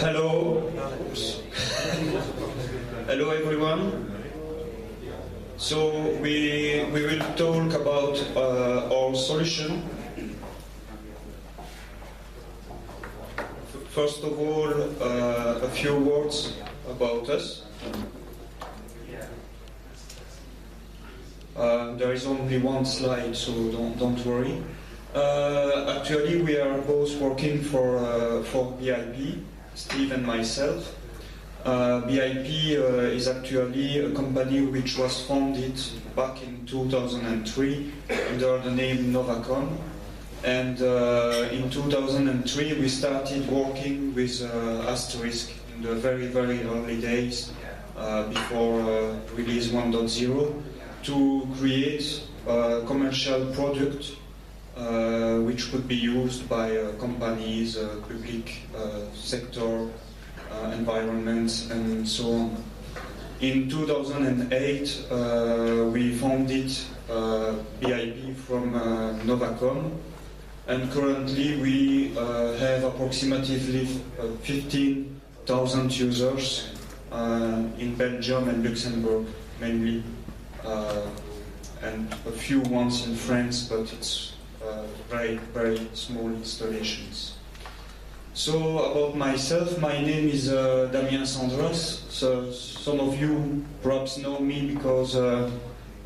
Hello. Hello everyone. So we will talk about our solution. First of all, a few words about us. There is only one slide, so don't worry. Actually, we are both working for BIP, Steve and myself. BIP is actually a company which was founded back in 2003 under the name Novacom. And in 2003 we started working with Asterisk in the very, very early days before release 1.0 to create a commercial product which could be used by companies, public sector, environments, and so on. In 2008, we founded BIP from Novacom, and currently we have approximately 15,000 users in Belgium and Luxembourg mainly, and a few ones in France, but it's very, very small installations. So about myself, my name is Damien Sandras. So some of you perhaps know me because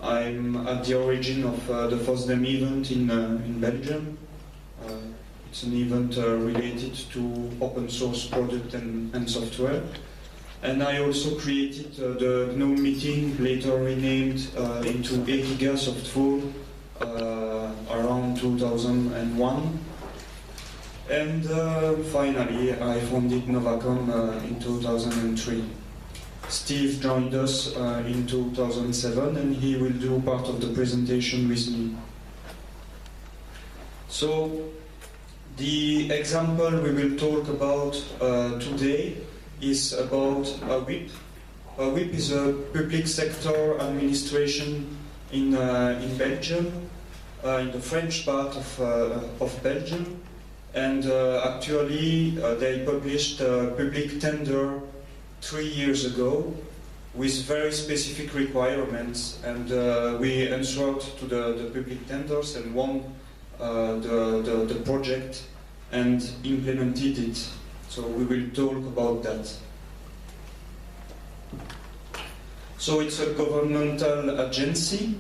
I'm at the origin of the FOSDEM event in Belgium. It's an event related to open source product and software. And I also created the GNOME meeting, later renamed into eGiga Softful around 2001. And finally, I founded Novacom in 2003. Steve joined us in 2007, and he will do part of the presentation with me. So, the example we will talk about today is about a WIP. A WIP is a public sector administration in Belgium, in the French part of Belgium. And actually, they published a public tender 3 years ago with very specific requirements, and we answered to the public tenders and won the project and implemented it. So we will talk about that. So it's a governmental agency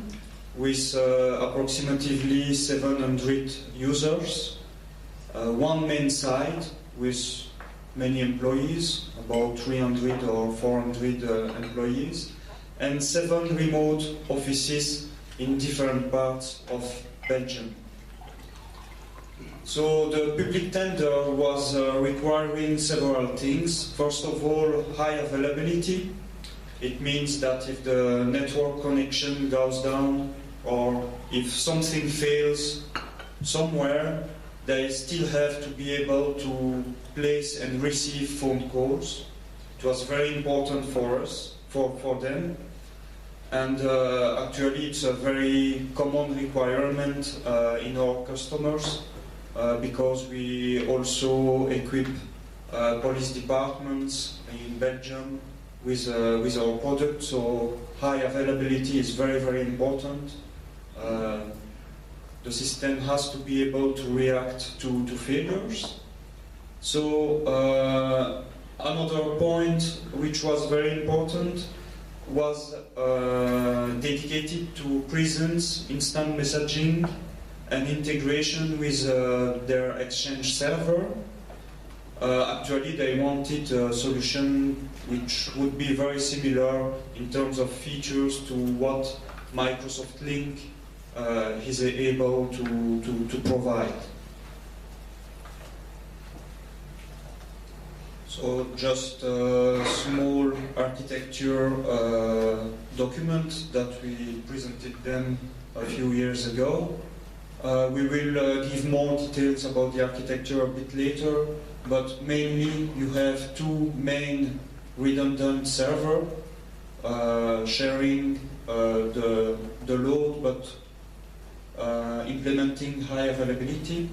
with approximately 700 users. One main site with many employees, about 300 or 400 employees, and 7 remote offices in different parts of Belgium. So the public tender was requiring several things. First of all, high availability. It means that if the network connection goes down or if something fails somewhere, they still have to be able to place and receive phone calls. It was very important for us, for them. And actually it's a very common requirement in our customers because we also equip police departments in Belgium with our product. So high availability is very, very important. The system has to be able to react to failures. So another point which was very important was dedicated to presence, instant messaging, and integration with their Exchange server. Actually, they wanted a solution which would be very similar in terms of features to what Microsoft Link is able to provide. So just a small architecture document that we presented them a few years ago. We will give more details about the architecture a bit later, but mainly you have 2 main redundant servers sharing the load, but implementing high availability.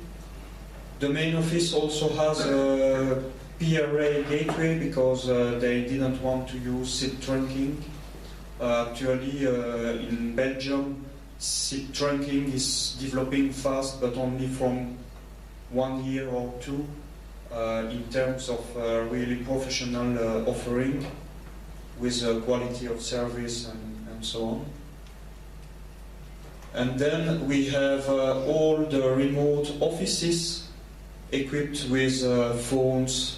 The main office also has a PRA gateway because they didn't want to use SIP trunking. Actually, in Belgium, SIP trunking is developing fast, but only from 1 year or two in terms of really professional offering with quality of service and so on. And then we have all the remote offices equipped with phones,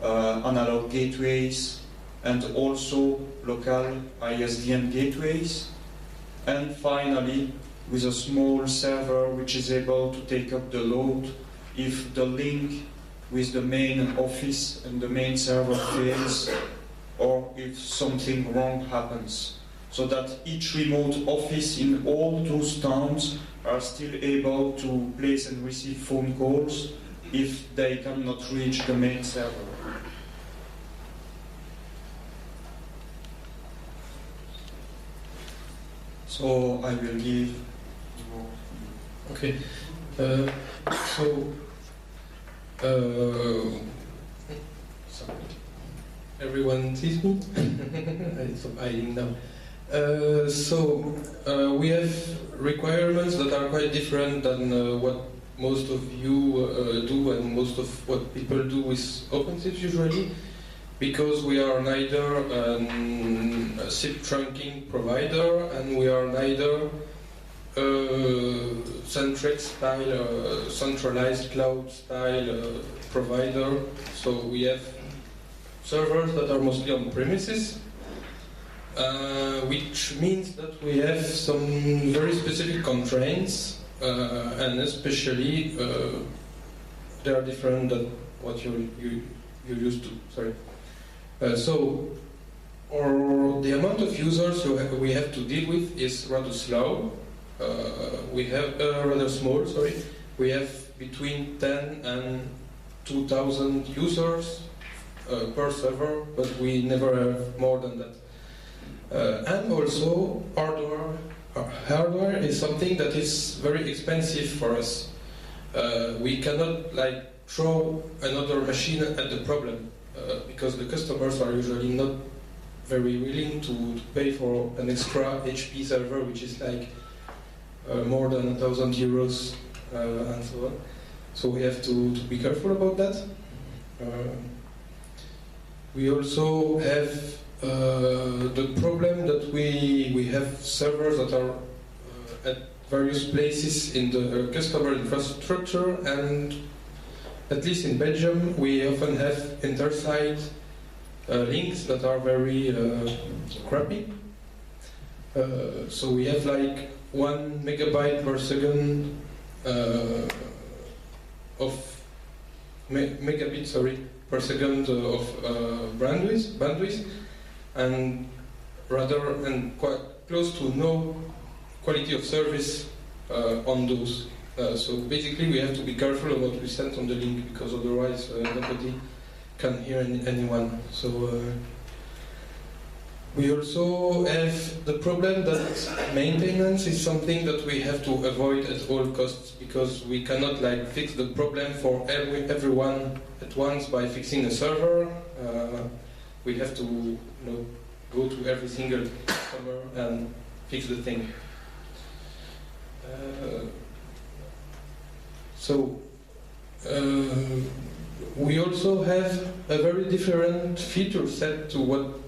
analog gateways, and also local ISDN gateways. And finally, with a small server which is able to take up the load if the link with the main office and the main server fails, or if something wrong happens, so that each remote office in all those towns are still able to place and receive phone calls if they cannot reach the main server. So I will give more. Okay. Sorry. Everyone sees me? I'm hiding now. We have requirements that are quite different than what most of you do and most of what people do with OpenSIPS usually, because we are neither a SIP trunking provider and we are neither Centrex style, centralized cloud style provider. So we have servers that are mostly on premises, which means that we have some very specific constraints, and especially they are different than what you're used to. Sorry. The amount of users we have to deal with is rather slow. We have rather small. Sorry, we have between 10 and 2,000 users per server, but we never have more than that. And also, hardware is something that is very expensive for us. We cannot throw another machine at the problem because the customers are usually not very willing to pay for an extra HP server, which is more than 1,000 euros and so on. So we have to be careful about that. We also have the problem that we have servers that are at various places in the customer infrastructure, and at least in Belgium we often have inter-site links that are very crappy. So we have 1 megabyte per second per second of bandwidth, and quite close to no quality of service on those. So basically, we have to be careful of what we send on the link, because otherwise nobody can hear anyone. So we also have the problem that maintenance is something that we have to avoid at all costs, because we cannot fix the problem for everyone at once by fixing a server. We have to go to every single customer and fix the thing. We also have a very different feature set to what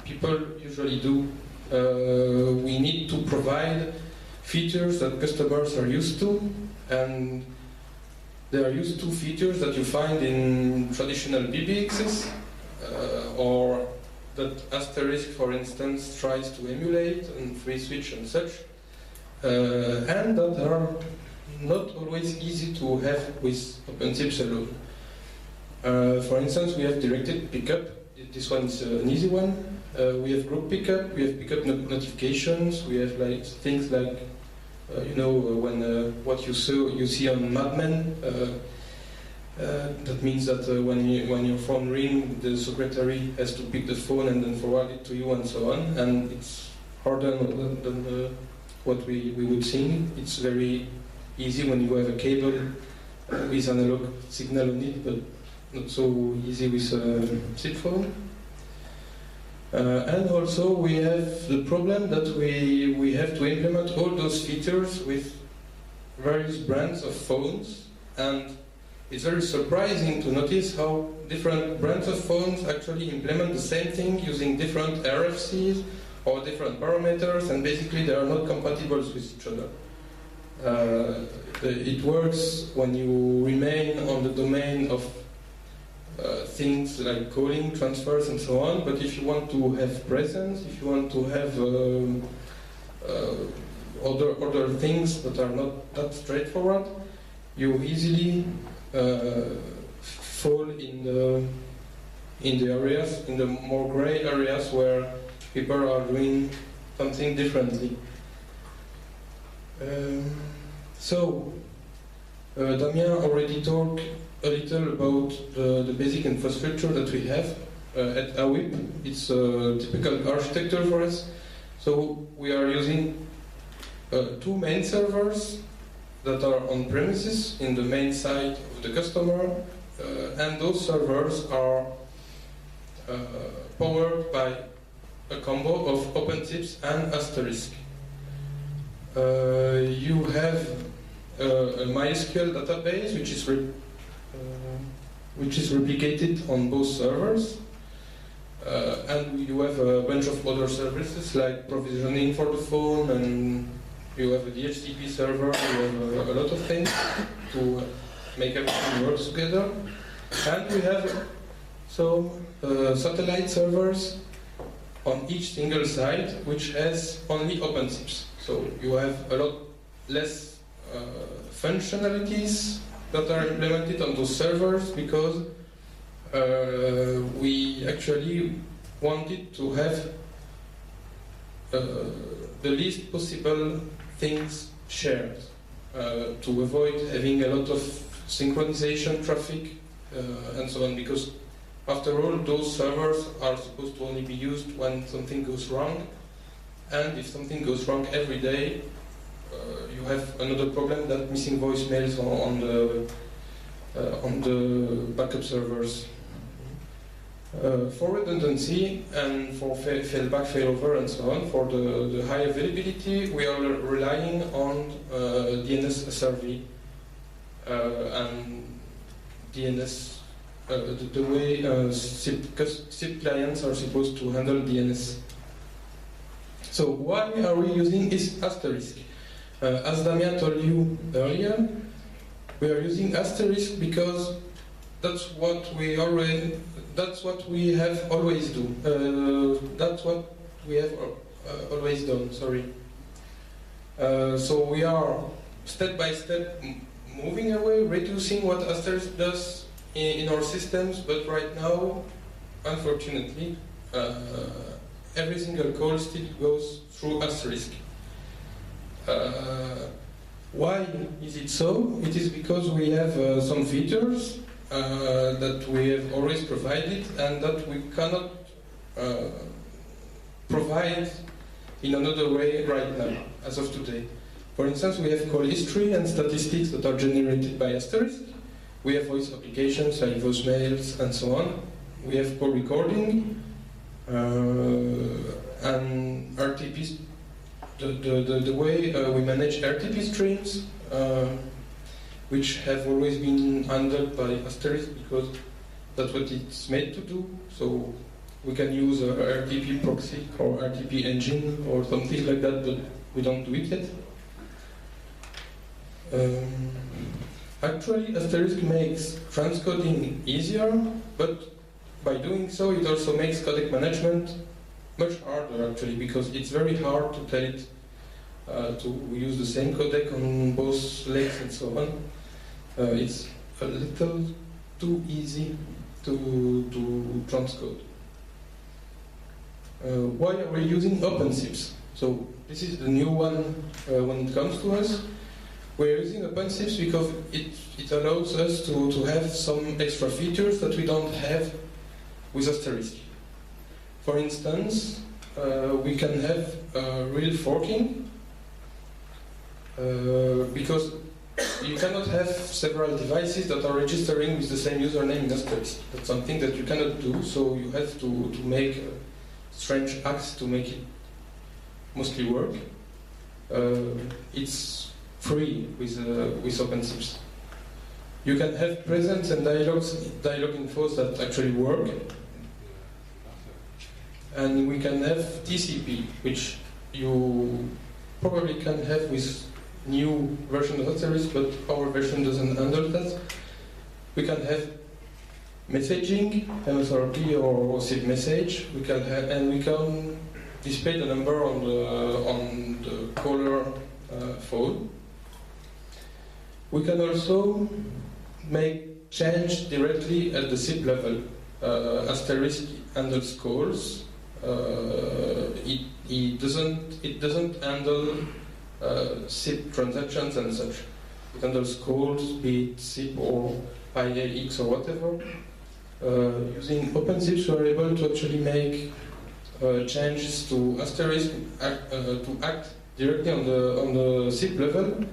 people usually do. We need to provide features that customers are used to, and they are used to features that you find in traditional PBXs, or that Asterisk, for instance, tries to emulate, and free switch and such, and that are not always easy to have with OpenSIPS alone. For instance, we have directed pickup. This one is an easy one. We have group pickup. We have pickup notifications. We have things like when what you see on Mad Men. That means that when your phone rings, the secretary has to pick the phone and then forward it to you, and so on. And it's harder than what we would think. It's very easy when you have a cable with analog signal on it, but not so easy with a SIP phone. And also we have the problem that we have to implement all those features with various brands of phones, and it's very surprising to notice how different brands of phones actually implement the same thing using different RFCs or different parameters, and basically they are not compatible with each other. It works when you remain on the domain of things like calling, transfers, and so on, but if you want to have presence, if you want to have other things that are not that straightforward, you easily fall in the areas, in the more gray areas where people are doing something differently. Damien already talked a little about the basic infrastructure that we have at AWIP. It's a typical architecture for us. So we are using two main servers that are on premises in the main site of the customer, and those servers are powered by a combo of OpenSIPS and Asterisk. You have a MySQL database which is replicated on both servers, and you have a bunch of other services like provisioning for the phone, and you have a DHCP server, you have a lot of things to make everything work together. And we have some satellite servers on each single site which has only OpenSIPS. So you have a lot less functionalities that are implemented on those servers because we actually wanted to have the least possible things shared to avoid having a lot of synchronization traffic and so on, because after all those servers are supposed to only be used when something goes wrong, and if something goes wrong every day you have another problem, that missing voicemails on the backup servers. For redundancy and for failback, failover, and so on, for the high availability, we are relying on DNS SRV and DNS, the way SIP clients are supposed to handle DNS. So why are we using this Asterisk? As Damien told you earlier, we are using Asterisk because that's what we have always done. Sorry. So we are step by step moving away, reducing what Asterisk does in our systems. But right now, unfortunately, every single call still goes through Asterisk. Why is it so? It is because we have some features that we have always provided and that we cannot provide in another way right now, as of today. For instance, we have call history and statistics that are generated by Asterisk. We have voice applications like voicemails and so on. We have call recording and RTP. The way we manage RTP streams, which have always been handled by Asterisk because that's what it's made to do. So we can use a RTP proxy or RTP engine or something like that, but we don't do it yet. Actually, Asterisk makes transcoding easier, but by doing so, it also makes codec management much harder, actually, because it's very hard to tell it to use the same codec on both legs and so on. It's a little too easy to transcode. Why are we using OpenSIPS? So this is the new one when it comes to us. We're using OpenSIPS because it allows us to have some extra features that we don't have with Asterisk. For instance, we can have real forking because you cannot have several devices that are registering with the same username in Asterisk. That's something that you cannot do, so you have to make strange acts to make it mostly work. It's free with OpenSIPS. You can have presence and dialogue infos that actually work. And we can have TCP, which you probably can have with new version of Asterisk, but our version doesn't handle that. We can have messaging, MSRP or SIP message. We can have, and we can display the number on the caller phone. We can also make change directly at the SIP level. Asterisk handles calls. It doesn't handle SIP transactions and such. It handles calls, be it SIP or IAX or whatever. Using OpenSIPS, we are able to actually make changes to Asterisk to act directly on the SIP level.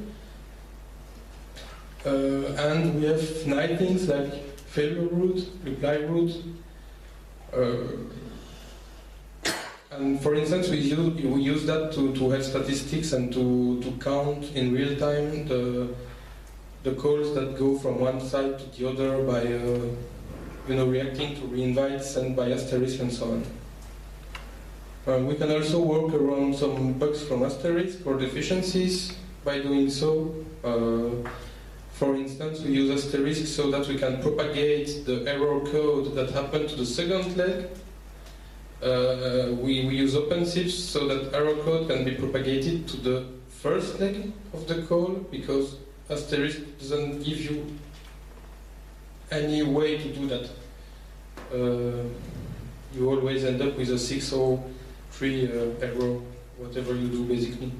And we have nice things like failure route, reply route. And for instance, we use that to have statistics and to count in real time the calls that go from one side to the other by reacting to reinvites sent by Asterisk and so on. We can also work around some bugs from Asterisk or deficiencies by doing so. For instance, we use Asterisk so that we can propagate the error code that happened to the second leg. We use OpenSIPS so that error code can be propagated to the first leg of the call, because Asterisk doesn't give you any way to do that. You always end up with a 603 error, whatever you do basically.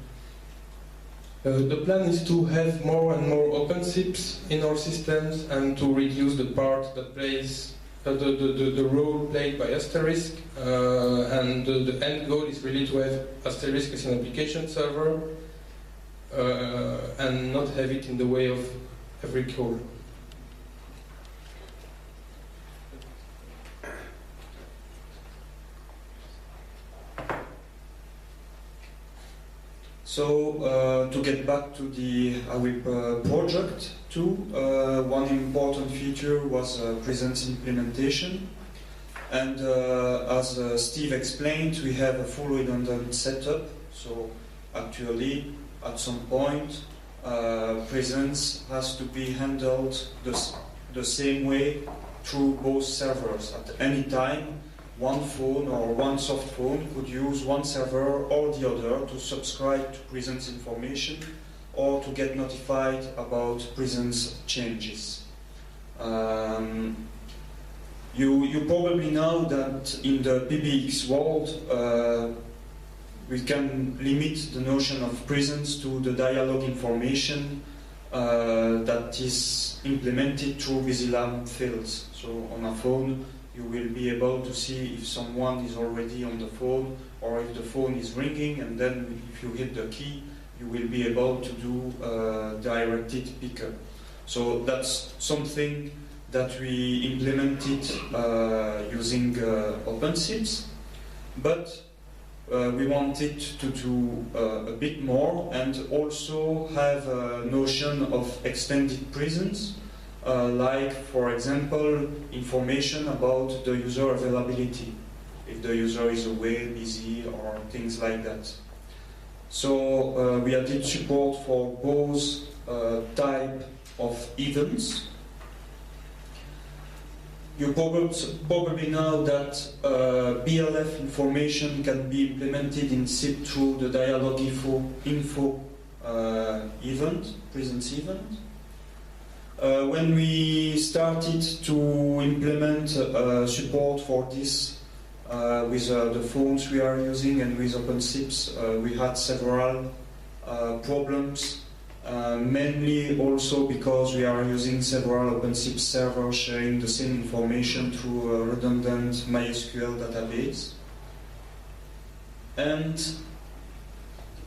The plan is to have more and more OpenSIPS in our systems and to reduce the part that plays the role played by Asterisk, and the end goal is really to have Asterisk as an application server and not have it in the way of every call. So to get back to the AWIP project too, one important feature was presence implementation. And as Steve explained, we have a full redundant setup. So actually, at some point, presence has to be handled the same way through both servers. At any time, one phone or one soft phone could use one server or the other to subscribe to presence information or to get notified about presence changes. You probably know that in the PBX world, we can limit the notion of presence to the dialogue information that is implemented through VisiLam fields. So on a phone, you will be able to see if someone is already on the phone or if the phone is ringing, and then if you hit the key, you will be able to do directed pickup. So that's something that we implemented using OpenSIPS, but we wanted to do a bit more and also have a notion of extended presence. Like, for example, information about the user availability, if the user is away, busy, or things like that. So we added support for both type of events. You probably know that BLF information can be implemented in SIP through the dialog info event, presence event. When we started to implement support for this with the phones we are using and with OpenSIPS, we had several problems, mainly also because we are using several OpenSIPS servers sharing the same information through a redundant MySQL database. And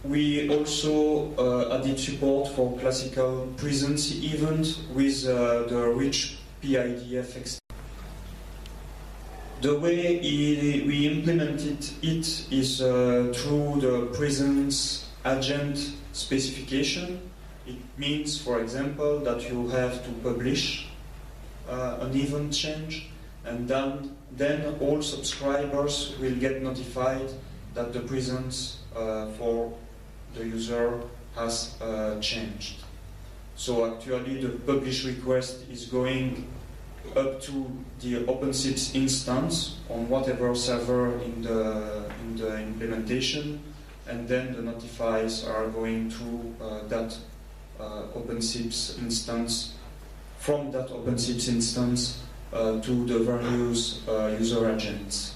we also added support for classical presence event with the rich PIDF extension. The way we implemented it is through the presence agent specification. It means, for example, that you have to publish an event change, and then all subscribers will get notified that the presence for the user has changed. So actually the publish request is going up to the OpenSIPS instance on whatever server in the implementation, and then the notifies are going through that OpenSIPS instance, from that OpenSIPS instance to the various user agents.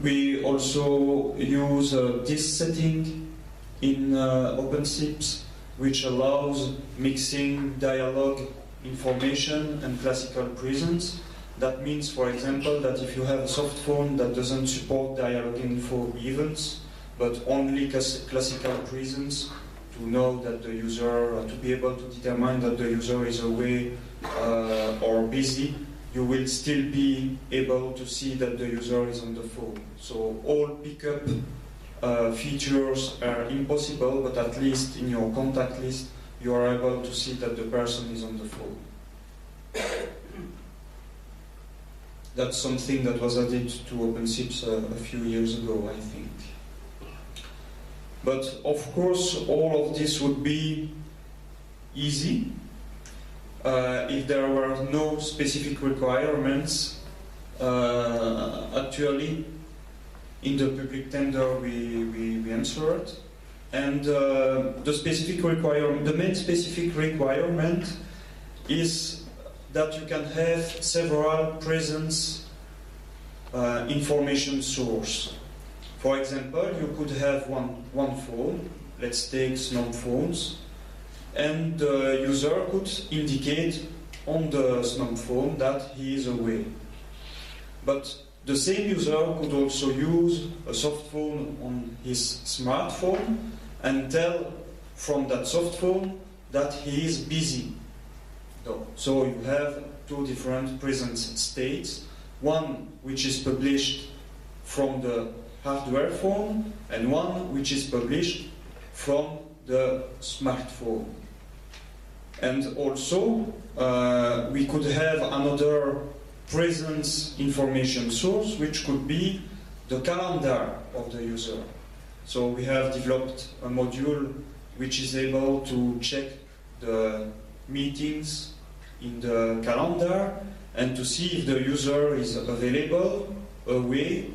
We also use this setting in OpenSIPS, which allows mixing dialogue information and classical presence. That means, for example, that if you have a soft phone that doesn't support dialogue info events, but only classical presence, to know that the user, to be able to determine that the user is away or busy, you will still be able to see that the user is on the phone. So all pickup features are impossible, but at least in your contact list, you are able to see that the person is on the phone. That's something that was added to OpenSIPS a few years ago, I think. But of course, all of this would be easy if there were no specific requirements. Actually, in the public tender, we answered. And the main specific requirement is that you can have several presence information source. For example, you could have one phone, let's take SNOM phones, and the user could indicate on the SNOM phone that he is away. But the same user could also use a soft phone on his smartphone and tell from that soft phone that he is busy. So you have two different presence states, one which is published from the hardware phone and one which is published from the smartphone. And also we could have another presence information source which could be the calendar of the user. So we have developed a module which is able to check the meetings in the calendar and to see if the user is available, away,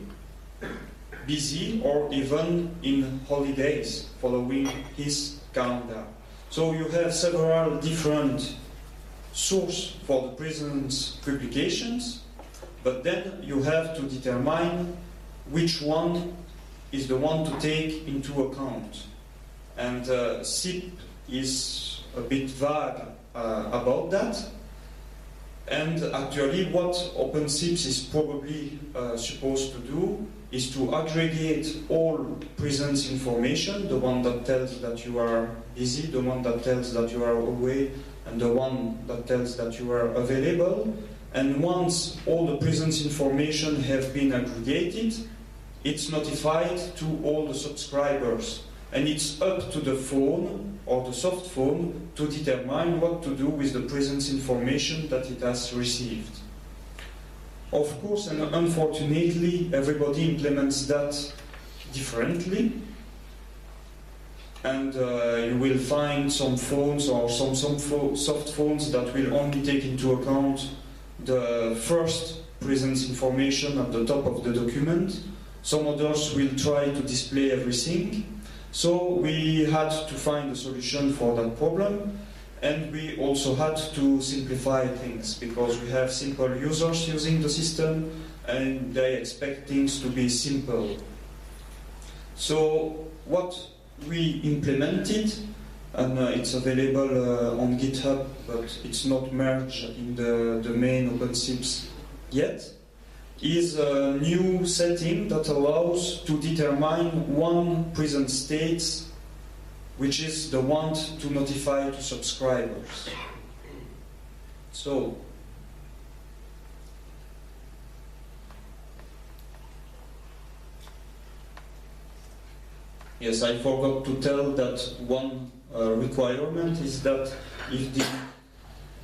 busy, or even in holidays following his calendar. So you have several different sources for the presence publications, but then you have to determine which one is the one to take into account. And SIP is a bit vague about that. And actually what OpenSIPS is probably supposed to do is to aggregate all presence information, the one that tells that you are busy, the one that tells that you are away, and the one that tells that you are available. And once all the presence information have been aggregated, it's notified to all the subscribers. And it's up to the phone or the soft phone to determine what to do with the presence information that it has received. Of course, and unfortunately, everybody implements that differently. And you will find some phones or some soft phones that will only take into account the first presence information at the top of the document. Some others will try to display everything. So we had to find a solution for that problem, and we also had to simplify things because we have simple users using the system and they expect things to be simple. So what we implemented, and it's available on GitHub, but it's not merged in the main OpenSIPS yet, is a new setting that allows to determine one present state, which is the one to notify to subscribers. So, yes, I forgot to tell that one requirement is that if the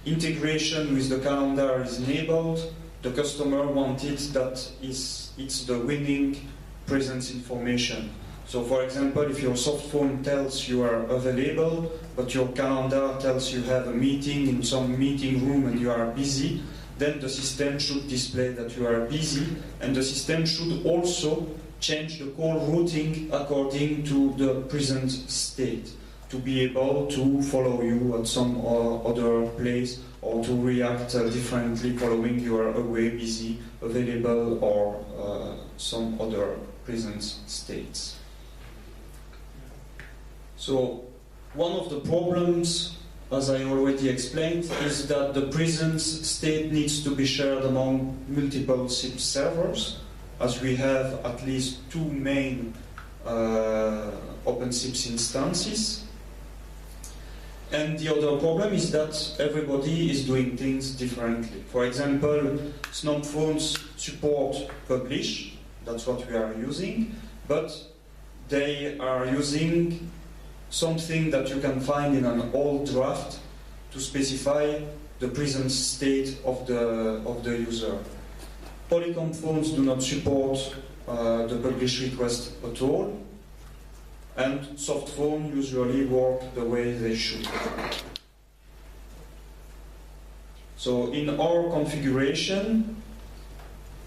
integration with the calendar is enabled, the customer wanted that it's the winning presence information. So for example, if your soft phone tells you are available, but your calendar tells you have a meeting in some meeting room and you are busy, then the system should display that you are busy, and the system should also change the call routing according to the present state, to be able to follow you at some other place, or to react differently following you are away, busy, available, or some other present states. So one of the problems, as I already explained, is that the presence state needs to be shared among multiple SIPS servers, as we have at least two main OpenSIPS instances. And the other problem is that everybody is doing things differently. For example, SNOM phones support publish, that's what we are using, but they are using something that you can find in an old draft to specify the present state of the user. Polycom phones do not support the publish request at all, and soft phones usually work the way they should. So in our configuration,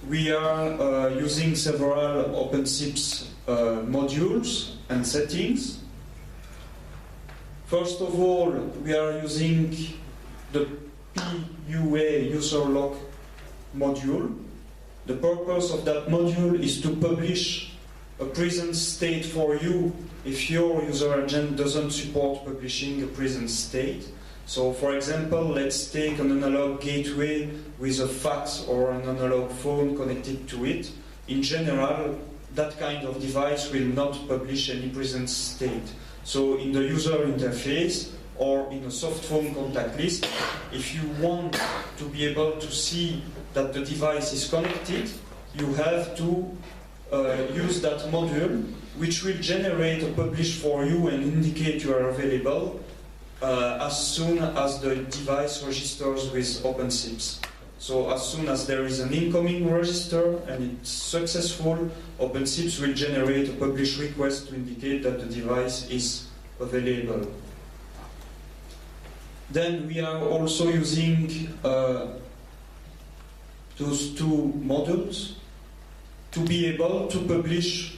we are using several OpenSIPS modules and settings. First of all, we are using the PUA user lock module. The purpose of that module is to publish a present state for you if your user agent doesn't support publishing a present state. So for example, let's take an analog gateway with a fax or an analog phone connected to it. In general, that kind of device will not publish any present state. So in the user interface or in a soft phone contact list, if you want to be able to see that the device is connected, you have to use that module, which will generate a publish for you and indicate you are available as soon as the device registers with OpenSIPS. So as soon as there is an incoming register and it's successful, OpenSIPS will generate a publish request to indicate that the device is available. Then we are also using those two modules to be able to publish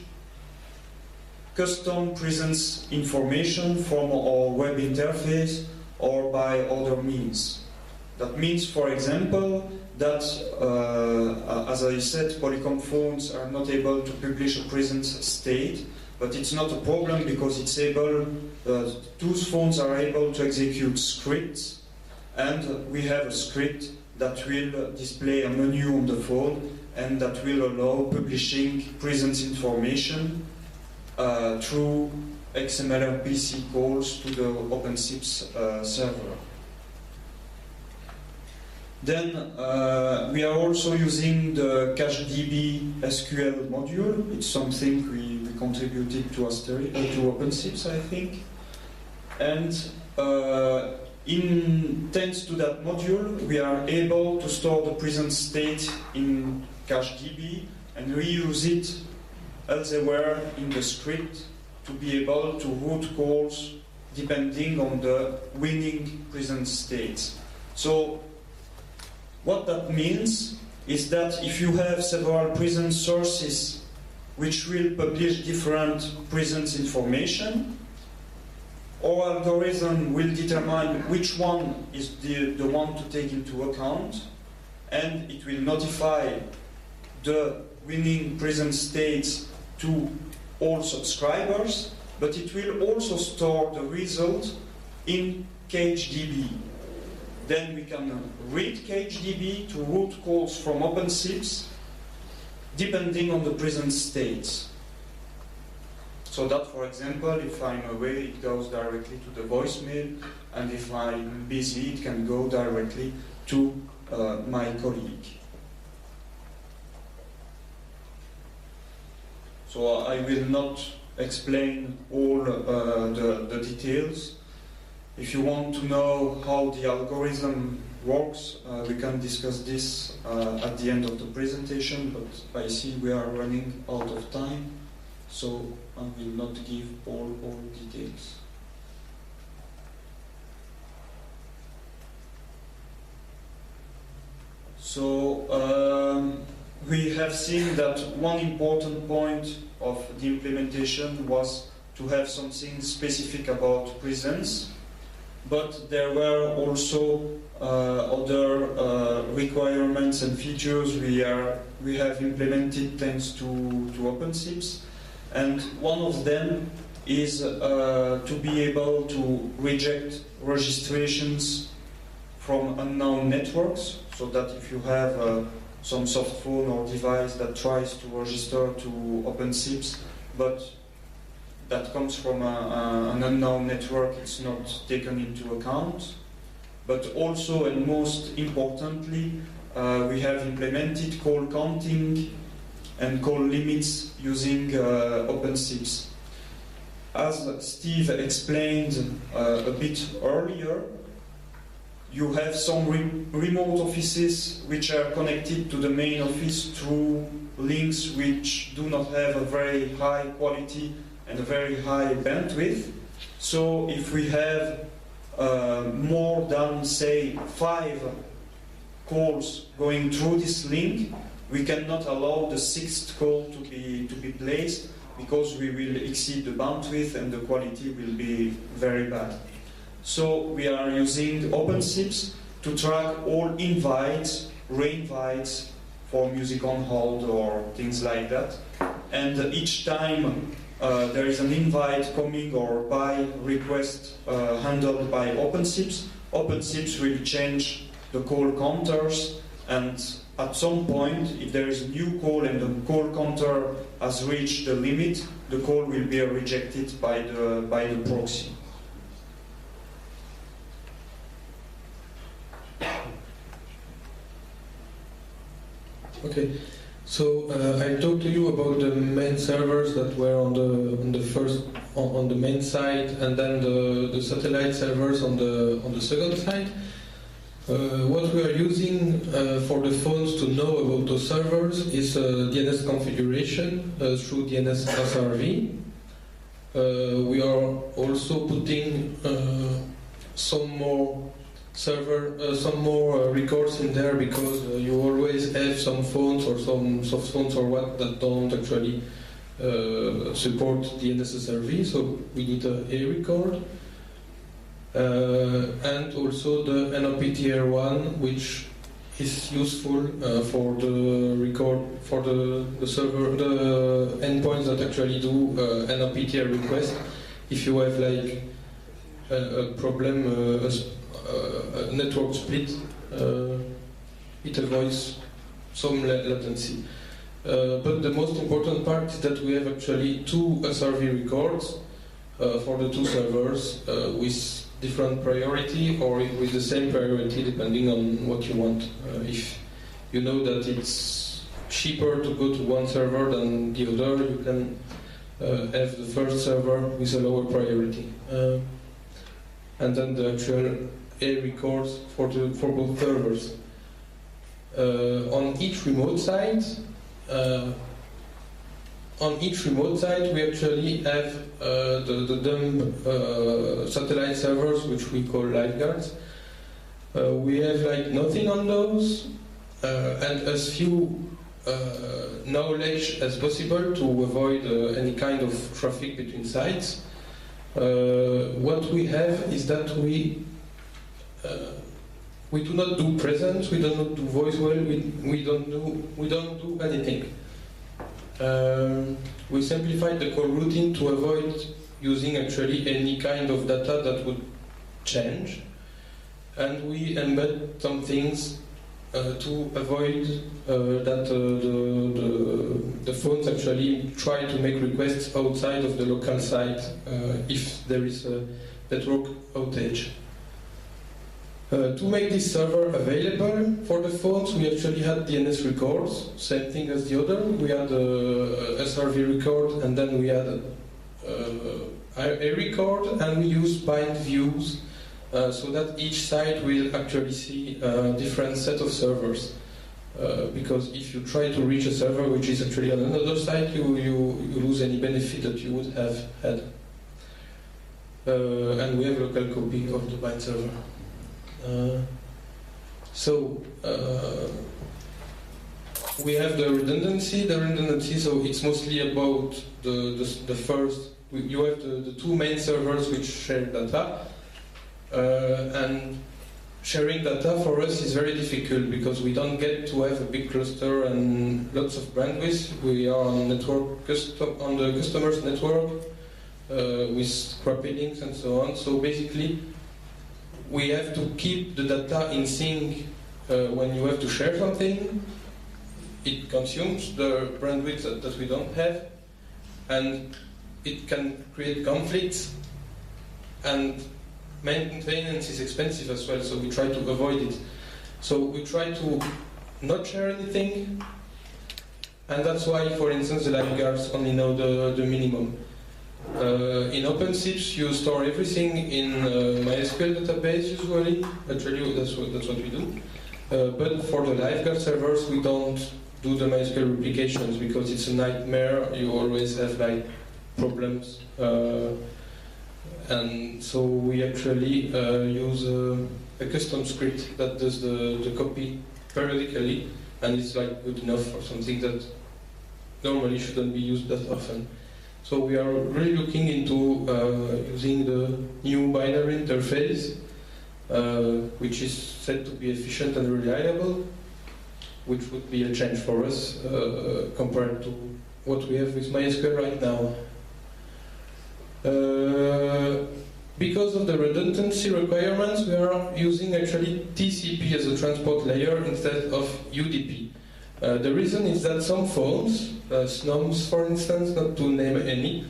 custom presence information from our web interface or by other means. That means, for example, that, as I said, Polycom phones are not able to publish a presence state, but it's not a problem because it's able, those phones are able to execute scripts, and we have a script that will display a menu on the phone and that will allow publishing presence information through XML RPC calls to the OpenSIPS server. Then we are also using the CacheDB SQL module. It's something we contributed to Asterisk, to OpenSIPS, I think. And thanks to that module, we are able to store the present state in CacheDB and reuse it elsewhere in the script to be able to route calls depending on the winning present state. So what that means is that if you have several present sources which will publish different presence information, our algorithm will determine which one is the one to take into account, and it will notify the winning present states to all subscribers, but it will also store the result in CacheDB. Then we can read CacheDB to route calls from OpenSIPS depending on the present state. So that, for example, if I'm away, it goes directly to the voicemail, and if I'm busy, it can go directly to my colleague. So I will not explain all the details. If you want to know how the algorithm works, we can discuss this at the end of the presentation, but I see we are running out of time, so I will not give all details. So we have seen that one important point of the implementation was to have something specific about presence, but there were also other requirements and features we have implemented thanks to OpenSIPS, and one of them is to be able to reject registrations from unknown networks, so that if you have some soft phone or device that tries to register to OpenSIPS, but that comes from an unknown network, it's not taken into account. But also, and most importantly, we have implemented call counting and call limits using OpenSIPS. As Steve explained a bit earlier, you have some remote offices which are connected to the main office through links which do not have a very high quality and a very high bandwidth. So if we have more than, say, 5 calls going through this link, we cannot allow the 6th call to be placed, because we will exceed the bandwidth and the quality will be very bad. So we are using OpenSIPS to track all invites, re-invites for music on hold or things like that. And each time there is an invite coming or by request handled by OpenSIPS, OpenSIPS will change the call counters, and at some point, if there is a new call and the call counter has reached the limit, the call will be rejected by the proxy. Okay, so I talked to you about the main servers that were on the main side, and then the satellite servers on the second side. What we are using for the phones to know about those servers is DNS configuration through DNS SRV. We are also putting some more records in there, because you always have some phones or some soft phones or what that don't actually support DNS SRV, so we need a record. And also the NOP-Tier1, which is useful for the record for the server, the endpoints that actually do NOP-Tier request. If you have like a problem, a network split, it avoids some latency. But the most important part is that we have actually 2 SRV records for the 2 servers with different priority or with the same priority depending on what you want. If you know that it's cheaper to go to one server than the other, you can have the first server with a lower priority. And then the actual A records for both servers. On each remote site, we actually have the dumb satellite servers, which we call lifeguards. We have like nothing on those, and as few knowledge as possible to avoid any kind of traffic between sites. What we have is that we do not do presence, we do not do voicemail, we don't do anything. We simplified the call routing to avoid using actually any kind of data that would change, and we embed some things to avoid that the phones actually try to make requests outside of the local site if there is a network outage. To make this server available for the phones, we actually had DNS records, same thing as the other. We had a SRV record, and then we had a record, and we used bind views so that each site will actually see a different set of servers. Because if you try to reach a server which is actually on another site, you lose any benefit that you would have had. And we have a local copy of the bind server. We have the redundancy. So it's mostly about the first. You have the two main servers which share data, and sharing data for us is very difficult because we don't get to have a big cluster and lots of bandwidth. We are on on the customer's network with scrappy links and so on. So basically, we have to keep the data in sync when you have to share something. It consumes the bandwidth that we don't have, and it can create conflicts, and maintenance is expensive as well, so we try to avoid it. So we try to not share anything, and that's why, for instance, the lifeguards only know the minimum. In OpenSIPS, you store everything in MySQL database usually. Actually, that's what we do. But for the lifeguard servers, we don't do the MySQL replications because it's a nightmare. You always have like problems, and so we actually use a custom script that does the copy periodically, and it's like good enough for something that normally shouldn't be used that often. So we are really looking into using the new binary interface, which is said to be efficient and reliable, which would be a change for us compared to what we have with MySQL right now. Because of the redundancy requirements, we are using actually TCP as a transport layer instead of UDP. The reason is that some phones, SNOMs for instance, not to name any,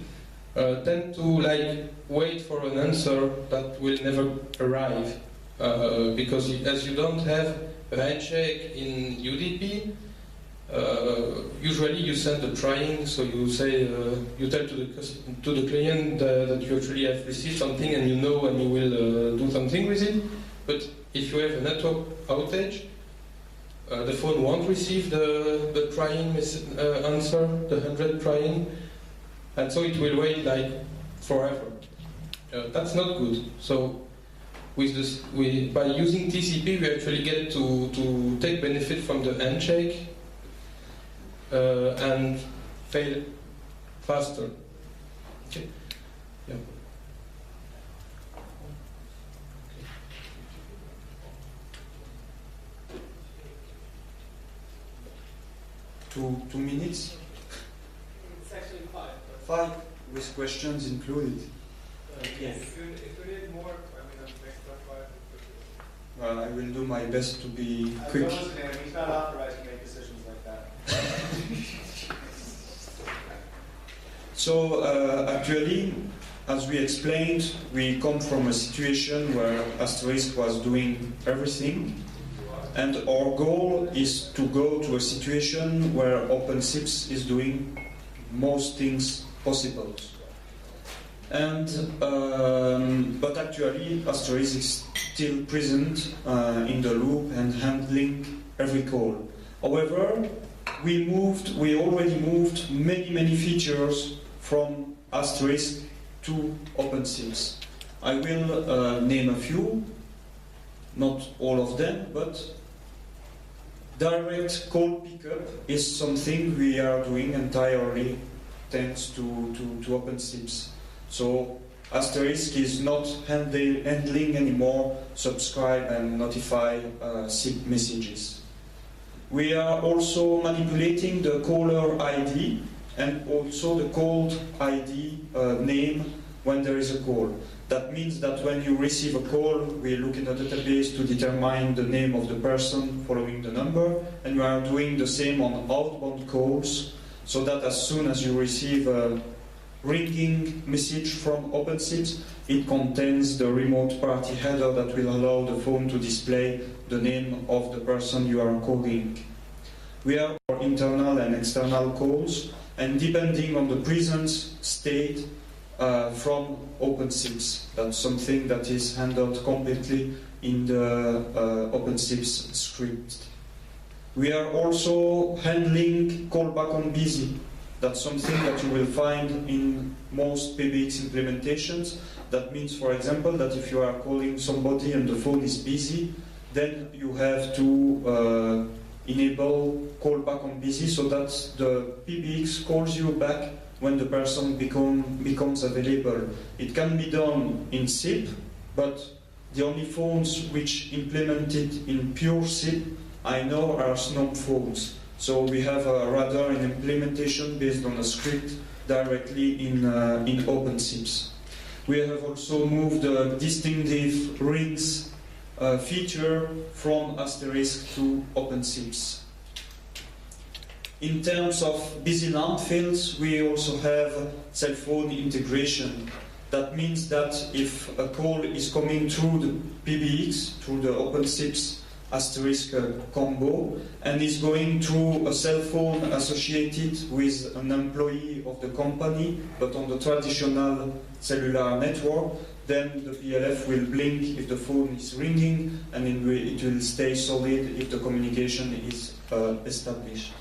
tend to like wait for an answer that will never arrive. Because as you don't have a handshake in UDP, usually you send a trying, so you say, you tell to the client that you actually have received something and you know and you will do something with it. But if you have a network outage, the phone won't receive the trying answer, the 100 trying, and so it will wait like forever. That's not good. So with this, by using TCP, we actually get to take benefit from the handshake and fail faster. Okay. Yeah. Two minutes? It's actually 5. 5 with questions included. Yes. If you need more, I mean, extra 5. Well, I will do my best to be quick. He's not authorized to make decisions like that. So, actually, as we explained, we come from a situation where Asterisk was doing everything. And our goal is to go to a situation where OpenSIPS is doing most things possible. And but actually, Asterisk is still present in the loop and handling every call. However, we already moved many features from Asterisk to OpenSIPS. I will name a few, not all of them, but direct call pickup is something we are doing entirely thanks to OpenSIPS. So Asterisk is not handling anymore subscribe and notify SIP messages. We are also manipulating the caller ID and also the called ID name when there is a call. That means that when you receive a call, we look in the database to determine the name of the person following the number, and we are doing the same on outbound calls, so that as soon as you receive a ringing message from OpenSIPS, it contains the remote party header that will allow the phone to display the name of the person you are calling. We have our internal and external calls, and depending on the presence state from OpenSIPS, that's something that is handled completely in the OpenSIPS script. We are also handling callback on busy. That's something that you will find in most PBX implementations. That means, for example, that if you are calling somebody and the phone is busy, then you have to enable callback on busy so that the PBX calls you back when the person becomes available. It can be done in SIP, but the only phones which implement it in pure SIP I know are SNOP phones. So we have rather an implementation based on a script directly in OpenSIPS. We have also moved the distinctive rings feature from Asterisk to OpenSIPS. In terms of busy lamp fields, we also have cell phone integration. That means that if a call is coming through the PBX, through the OpenSIPS Asterisk combo, and is going through a cell phone associated with an employee of the company, but on the traditional cellular network, then the PLF will blink if the phone is ringing, and it will stay solid if the communication is established.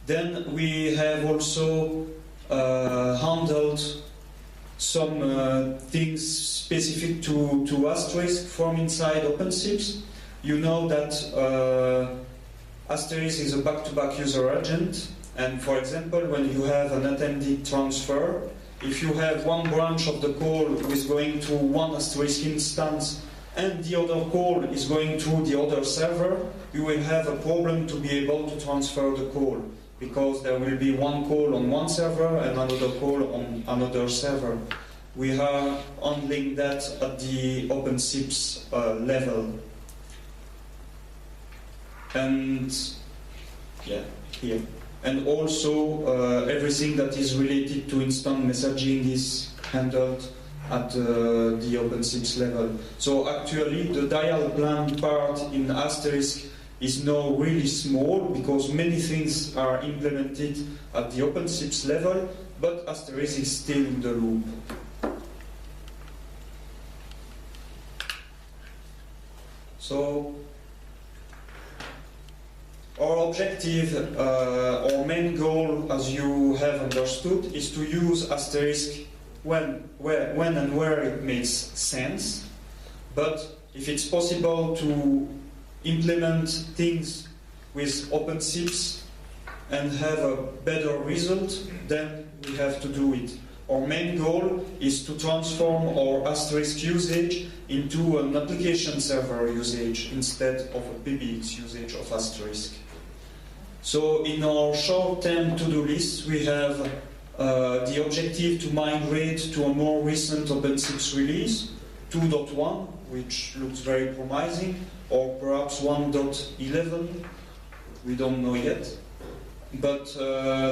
Then we have also handled some things specific to Asterisk from inside OpenSIPS. You know that Asterisk is a back-to-back user agent, and for example, when you have an attended transfer, if you have one branch of the call who is going to one Asterisk instance and the other call is going to the other server, you will have a problem to be able to transfer the call, because there will be one call on one server and another call on another server. We are handling that at the OpenSIPS level. And yeah, here. And also everything that is related to instant messaging is handled at the OpenSIPS level. So actually the dial plan part in Asterisk is now really small because many things are implemented at the OpenSIPS level, but Asterisk is still in the loop. So our objective, our main goal, as you have understood, is to use Asterisk when and where it makes sense. But if it's possible to implement things with OpenSIPS and have a better result, then we have to do it. Our main goal is to transform our Asterisk usage into an application server usage instead of a PBX usage of Asterisk. So in our short-term to-do list, we have the objective to migrate to a more recent OpenSIPS release, 2.1, which looks very promising, or perhaps 1.11, we don't know yet. But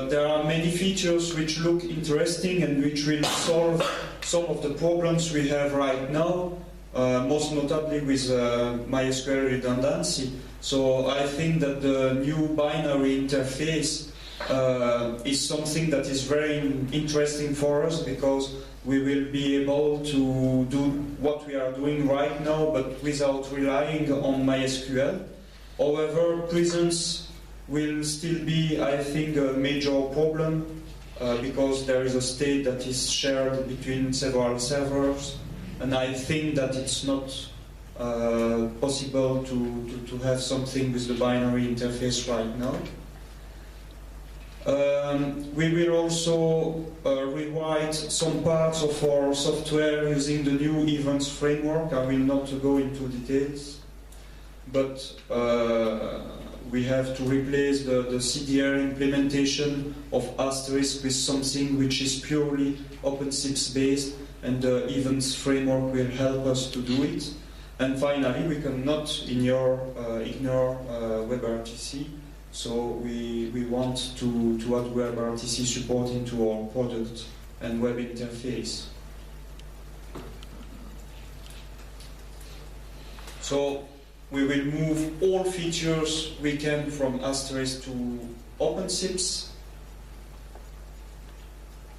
there are many features which look interesting and which will solve some of the problems we have right now, most notably with MySQL redundancy. So I think that the new binary interface is something that is very interesting for us, because we will be able to do what we are doing right now, but without relying on MySQL. However, presence will still be, I think, a major problem because there is a state that is shared between several servers, and I think that it's not possible to have something with the binary interface right now. We will also rewrite some parts of our software using the new events framework. I will not go into details, but we have to replace the CDR implementation of Asterisk with something which is purely OpenSIPS based and the events framework will help us to do it. And finally, we cannot ignore WebRTC, so we want to add WebRTC support into our product and web interface. So we will move all features we can from Asterisk to OpenSIPS.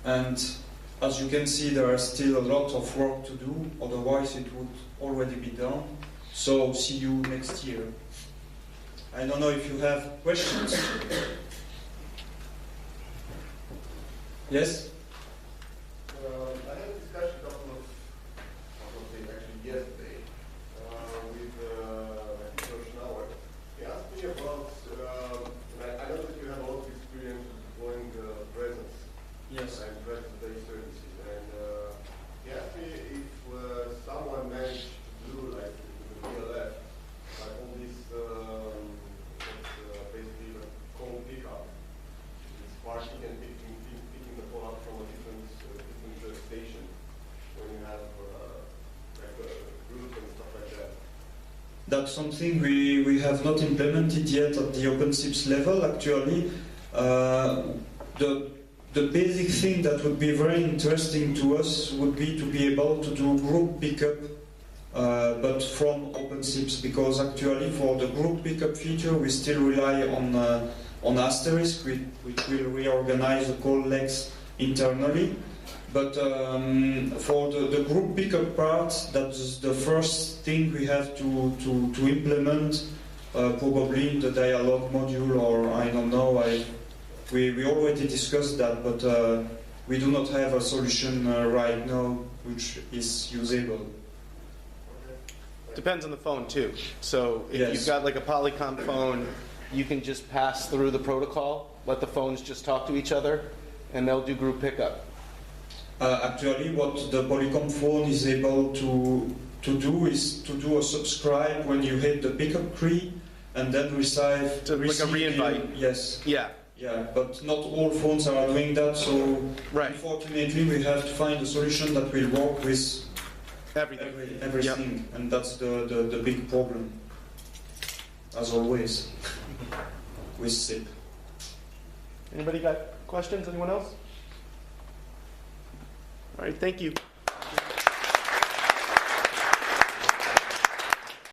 And as you can see, there is still a lot of work to do, otherwise it would already be done. So see you next year. I don't know if you have questions. Yes? I had a discussion a couple of days, actually yesterday, with George Schnauer. He asked me about, I know that you have a lot of experience with deploying presence. Yes. And presence-based services. And he asked me if someone managed to do, like, with the DLF, like all this, basically a call pickup. It's parsing and picking the call up from a different station when you have like a group and stuff like that. That's something we have not implemented yet at the OpenSIPS level, actually. The basic thing that would be very interesting to us would be to be able to do group pickup, but from OpenSIPS, because actually for the group pickup feature we still rely on Asterisk, which will reorganize the call legs internally. But for the group pickup part, that's the first thing we have to implement, probably in the dialog module, or I don't know. We already discussed that, but we do not have a solution right now which is usable. Depends on the phone too. So if Yes. you've got like a Polycom phone, you can just pass through the protocol, let the phones just talk to each other, and they'll do group pickup. Actually, what the Polycom phone is able to do is to do a subscribe when you hit the pickup tree, and then receive Like a re-invite. Yes. Yeah. Yeah, but not all phones are doing that, so Right. unfortunately we have to find a solution that will work with Everything. everything, and that's the big problem, as always, with SIP. Anybody got questions? Anyone else? All right, thank you.